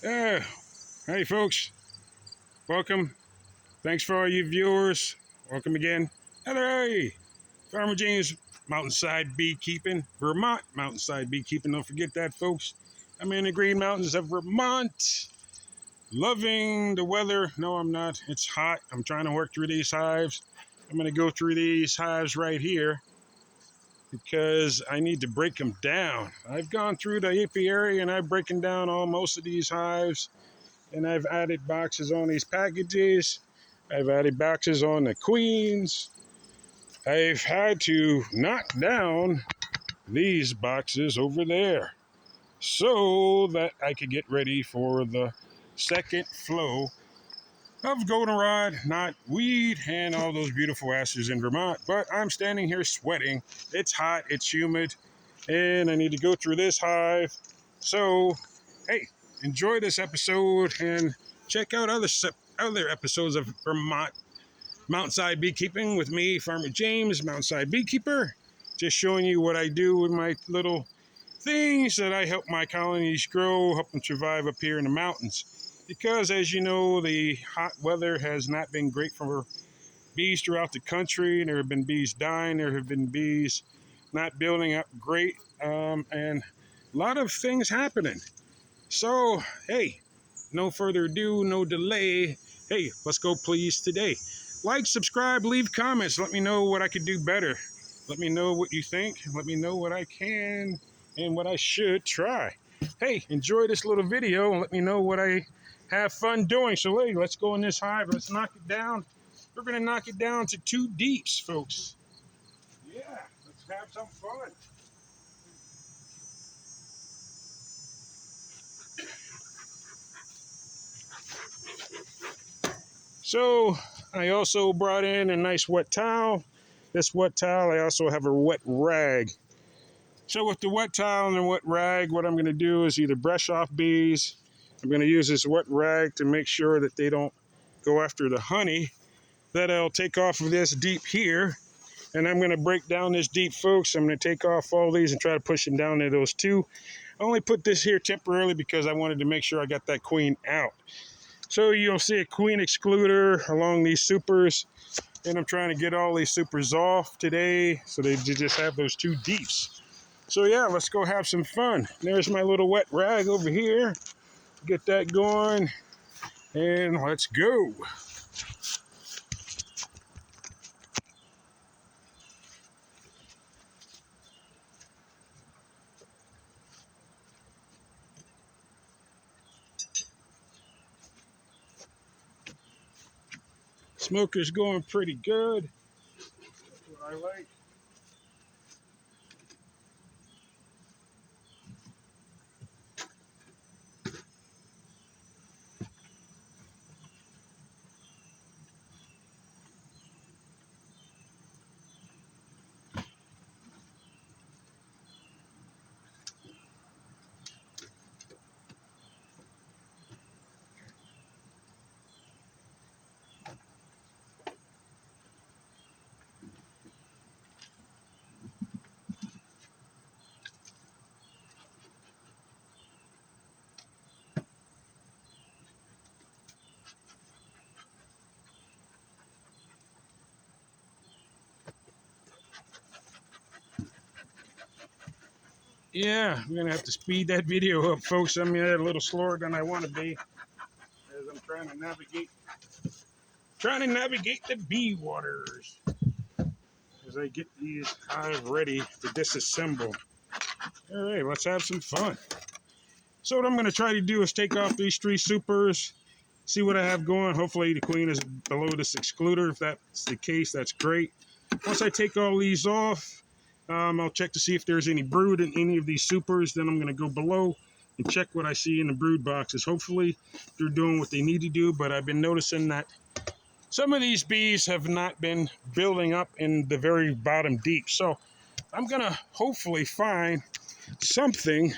Uh, hey folks, welcome. Thanks for all you viewers. Welcome again. Hey, Farmer James, Mountainside Beekeeping, Vermont Mountainside Beekeeping. Don't forget that, folks. I'm in the Green Mountains of Vermont. Loving the weather. No, I'm not. It's hot. I'm trying to work through these hives. I'm going to go through these hives right here because I need to break them down. I've gone through the apiary and I've broken down most of these hives, and I've added boxes on these packages. I've added boxes on the queens. I've had to knock down these boxes over there so that I could get ready for the second flow of goldenrod, knotweed, and all those beautiful asters in Vermont. But I'm standing here sweating. It's hot, it's humid, and I need to go through this hive. So, hey, enjoy this episode and check out other episodes of Vermont Mountainside Beekeeping with me, Farmer James, Mountainside Beekeeper. Just showing you what I do with my little things that I help my colonies grow, help them survive up here in the mountains. Because as you know, the hot weather has not been great for bees throughout the country. There have been bees dying. There have been bees not building up great, and a lot of things happening. So, hey, no further ado, no delay. Hey, let's go please today. Like, subscribe, leave comments. Let me know what I could do better. Let me know what you think. Let me know what I can and what I should try. Hey, enjoy this little video and let me know what I have fun doing. So, hey, let's go in this hive. Let's knock it down. We're going to knock it down to 2 deeps, folks. Yeah, let's have some fun. So I also brought in a nice wet towel. This wet towel, I also have a wet rag. So with the wet towel and the wet rag, what I'm going to do is either brush off bees. I'm going to use this wet rag to make sure that they don't go after the honey. That I'll take off of this deep here. And I'm going to break down this deep, folks. I'm going to take off all these and try to push them down to those 2. I only put this here temporarily because I wanted to make sure I got that queen out. So you'll see a queen excluder along these supers, and I'm trying to get all these supers off today so they just have those 2 deeps. So yeah, let's go have some fun. There's my little wet rag over here. Get that going, and let's go. Smoker's going pretty good. That's what I like. Yeah, I'm gonna have to speed that video up, folks. I'm a little slower than I want to be as I'm trying to navigate the bee waters as I get these hive ready to disassemble. All right, let's have some fun. So what I'm going to try to do is take off these 3 supers, see what I have going. Hopefully the queen is below this excluder. If that's the case, that's great. Once I take all these off, I'll check to see if there's any brood in any of these supers. Then I'm going to go below and check what I see in the brood boxes. Hopefully they're doing what they need to do, but I've been noticing that some of these bees have not been building up in the very bottom deep. So I'm going to hopefully find something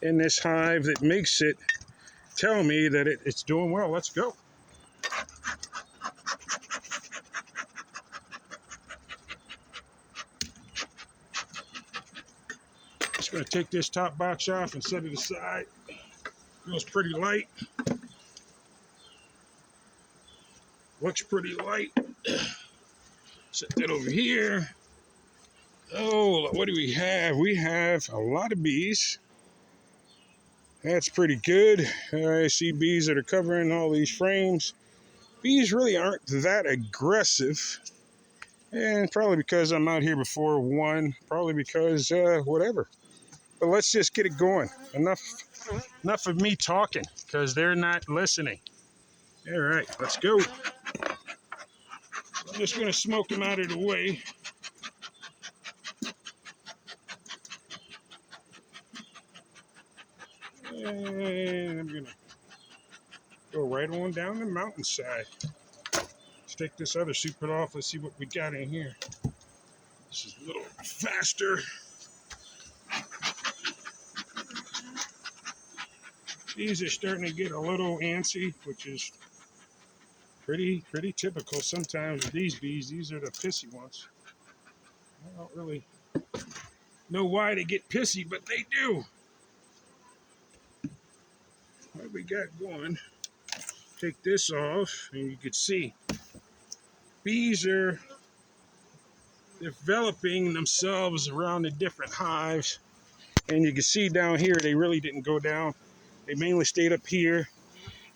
in this hive that makes it tell me that it's doing well. Let's go. Just going to take this top box off and set it aside. Feels pretty light. Looks pretty light. Set that over here. Oh, what do we have? We have a lot of bees. That's pretty good. I see bees that are covering all these frames. Bees really aren't that aggressive. And probably because I'm out here before 1. Probably because whatever. But let's just get it going. Enough of me talking because they're not listening. All right, let's go. I'm just going to smoke them out of the way. And I'm going to go right on down the mountainside. Let's take this other super off. Let's see what we got in here. This is a little faster. These are starting to get a little antsy, which is pretty typical sometimes with these bees. These are the pissy ones. I don't really know why they get pissy, but they do. What we got going? Take this off, and you can see bees are developing themselves around the different hives. And you can see down here, they really didn't go down. They mainly stayed up here.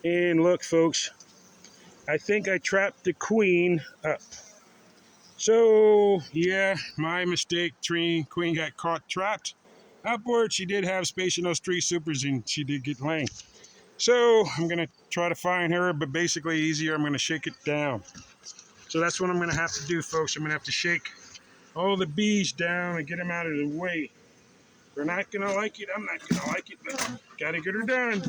And look, folks, I think I trapped the queen up. So, yeah, my mistake. Queen got caught trapped upward. She did have space in those 3 supers, and she did get laying. So, I'm going to try to find her, but basically easier, I'm going to shake it down. So that's what I'm going to have to do, folks. I'm going to have to shake all the bees down and get them out of the way. They're not going to like it. I'm not going to like it, but got to get her done.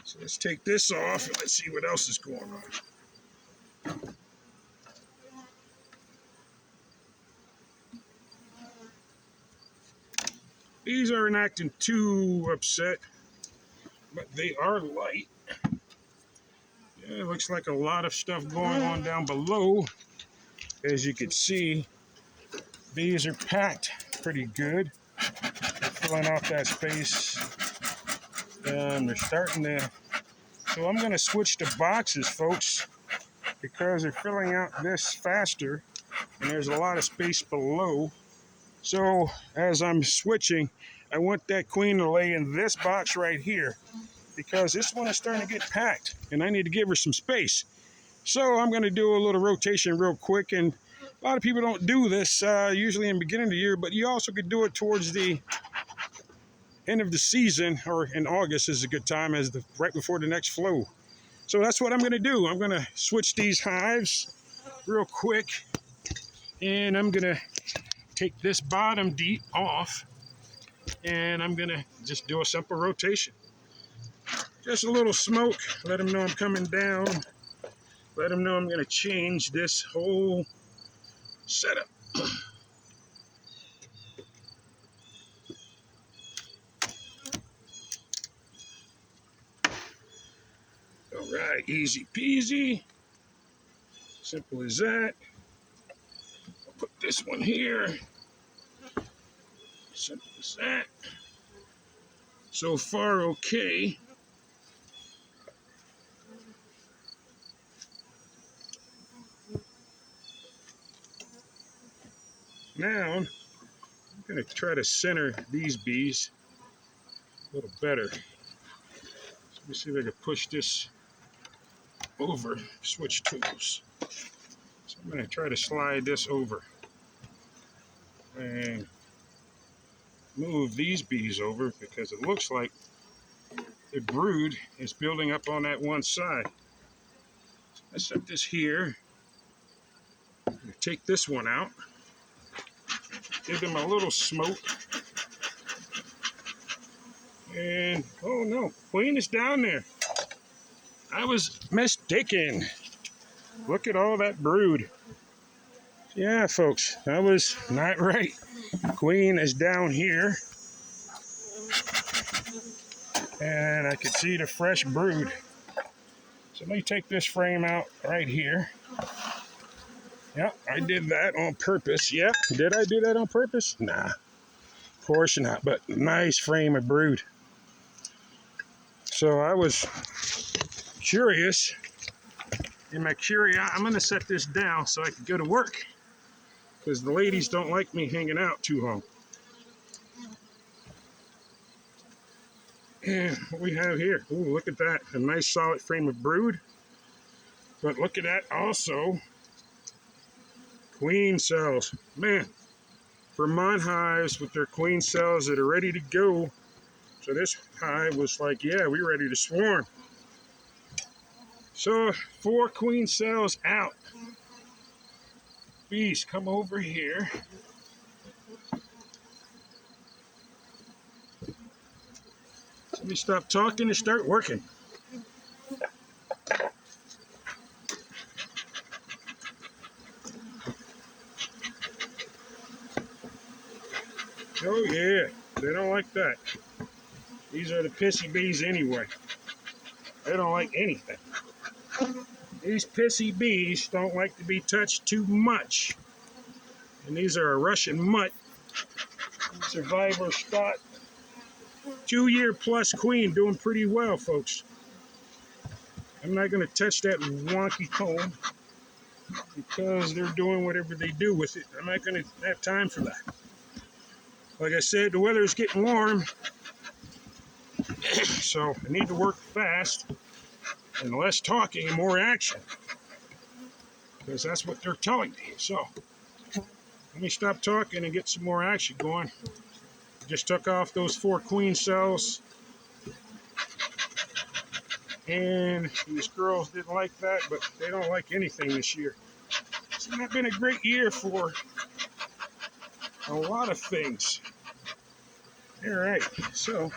So let's take this off and let's see what else is going on. These aren't acting too upset, but they are light. Yeah, it looks like a lot of stuff going on down below. As you can see, bees are packed pretty good. They're filling out that space. They're starting to... So I'm going to switch to boxes, folks, because they're filling out this faster, and there's a lot of space below. So as I'm switching, I want that queen to lay in this box right here, because this one is starting to get packed, and I need to give her some space. So I'm going to do a little rotation real quick, and a lot of people don't do this usually in the beginning of the year, but you also could do it towards the end of the season, or in August is a good time, as right before the next flow. So that's what I'm going to do. I'm going to switch these hives real quick, and I'm going to take this bottom deep off, and I'm going to just do a simple rotation. Just a little smoke, let them know I'm coming down. Let them know I'm going to change this whole setup. All right, easy peasy. Simple as that. I'll put this one here. Simple as that. So far, okay. Now, I'm going to try to center these bees a little better. Let me see if I can push this over. Switch tools. So I'm going to try to slide this over and move these bees over, because it looks like the brood is building up on that one side. Let's set this here. Take this one out. Give them a little smoke. And, oh no, queen is down there. I was mistaken. Look at all that brood. Yeah, folks, I was not right. Queen is down here. And I could see the fresh brood. So let me take this frame out right here. Yep, I did that on purpose. Yep, did I do that on purpose? Nah. course not, but nice frame of brood. So I was curious. In my curiosity, I'm going to set this down so I can go to work because the ladies don't like me hanging out too long. And what we have here, ooh, look at that, a nice solid frame of brood. But look at that also, queen cells. Man, Vermont hives with their queen cells that are ready to go. So this hive was like, yeah, we're ready to swarm. So 4 queen cells out. Bees, come over here. Let me stop talking and start working. Oh yeah, they don't like that. These are the pissy bees anyway. They don't like anything. These pissy bees don't like to be touched too much. And these are a Russian mutt. Survivor spot. 2-year-plus queen, doing pretty well, folks. I'm not going to touch that wonky comb because they're doing whatever they do with it. I'm not going to have time for that. Like I said, the weather is getting warm, so I need to work fast and less talking and more action because that's what they're telling me. So let me stop talking and get some more action going. Just took off those 4 queen cells. And these girls didn't like that, but they don't like anything this year. It's not been a great year for a lot of things. All right, so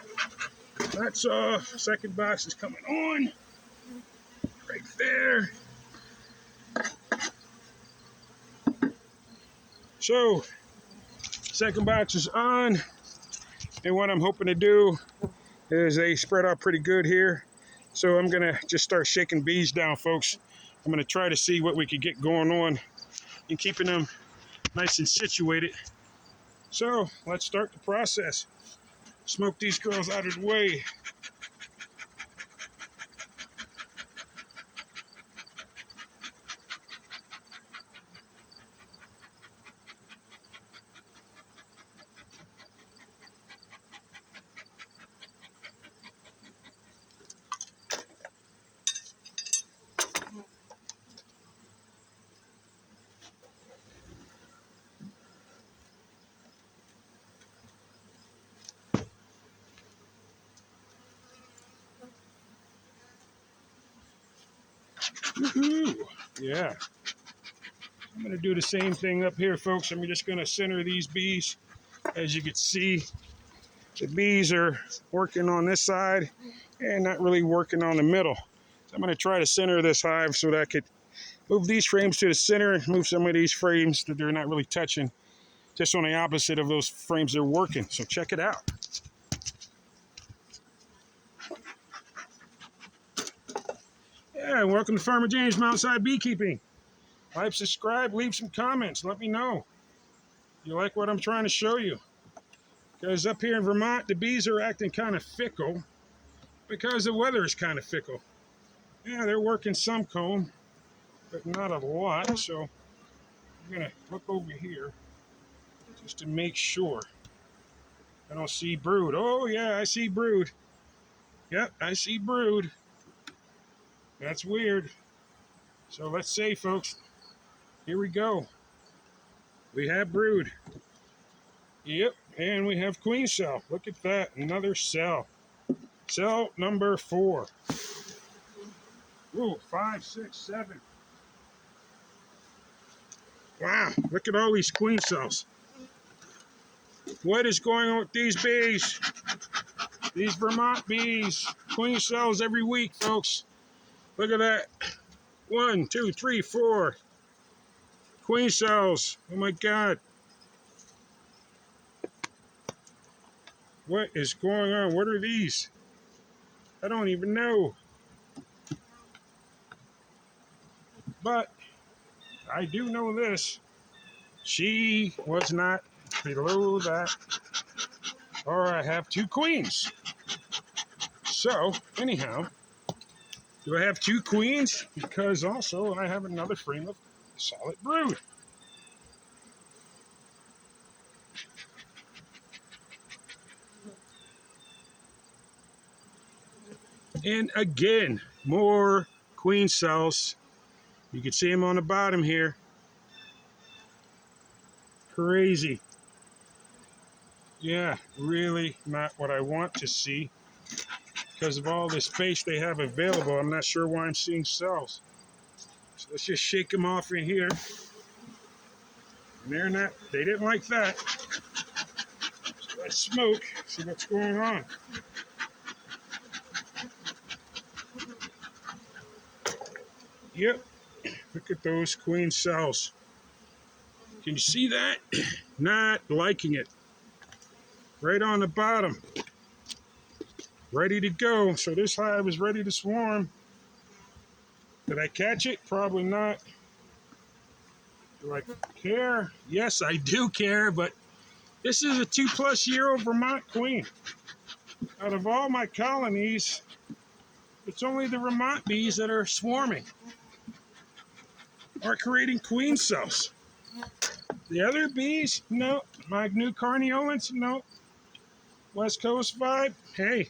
that's off. Second box is coming on right there. So second box is on, and what I'm hoping to do is they spread out pretty good here. So I'm gonna just start shaking bees down, folks. I'm gonna try to see what we can get going on and keeping them nice and situated. So let's start the process. Smoke these girls out of the way. Woohoo! Yeah. I'm going to do the same thing up here, folks. I'm just going to center these bees. As you can see, the bees are working on this side and not really working on the middle. So I'm going to try to center this hive so that I could move these frames to the center and move some of these frames that they're not really touching, just on the opposite of those frames they're working. So check it out. Yeah, welcome to Farmer James Mountainside Beekeeping. Like, subscribe, leave some comments. Let me know. You like what I'm trying to show you? Because up here in Vermont, the bees are acting kind of fickle because the weather is kind of fickle. Yeah, they're working some comb, but not a lot. So I'm going to look over here just to make sure I don't see brood. Oh, yeah, I see brood. Yep, I see brood. That's weird. So let's say, folks, here we go. We have brood. Yep, and we have queen cell. Look at that, another cell. Cell number 4. Ooh, 5, 6, 7. Wow, look at all these queen cells. What is going on with these bees? These Vermont bees. Queen cells every week, folks. Look at that. 1, 2, 3, 4. Queen cells. Oh my God. What is going on? What are these? I don't even know. But I do know this. She was not below that or I have 2 queens. So, anyhow, do I have 2 queens? Because also I have another frame of solid brood. And again, more queen cells. You can see them on the bottom here. Crazy. Yeah, really not what I want to see. Because of all the space they have available, I'm not sure why I'm seeing cells. So let's just shake them off in here. And they're not, they didn't like that. So let's smoke, see what's going on. Yep, look at those queen cells. Can you see that? Not liking it. Right on the bottom. Ready to go. So this hive is ready to swarm. Did I catch it? Probably not. Do I care? Yes, I do care, but this is a 2+ year old Vermont queen. Out of all my colonies, it's only the Vermont bees that are swarming, are creating queen cells. The other bees, no. My new Carniolans, no. West Coast vibe, hey,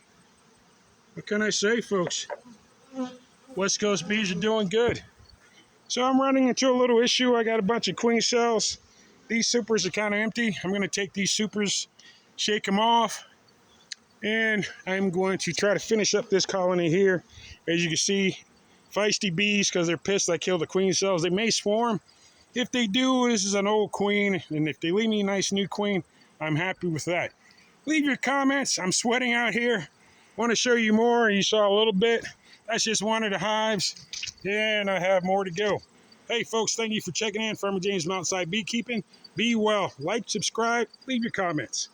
what can I say, folks? West Coast bees are doing good. So I'm running into a little issue. I got a bunch of queen cells. These supers are kind of empty. I'm going to take these supers, shake them off, and I'm going to try to finish up this colony here. As you can see, feisty bees, because they're pissed I killed the queen cells. They may swarm. If they do, this is an old queen, and if they leave me a nice new queen, I'm happy with that. Leave your comments. I'm sweating out here. Want to show you more. You saw a little bit. That's just one of the hives, and I have more to go. Hey, folks, thank you for checking in. Farmer James Mountainside Beekeeping. Be well. Like, subscribe, leave your comments.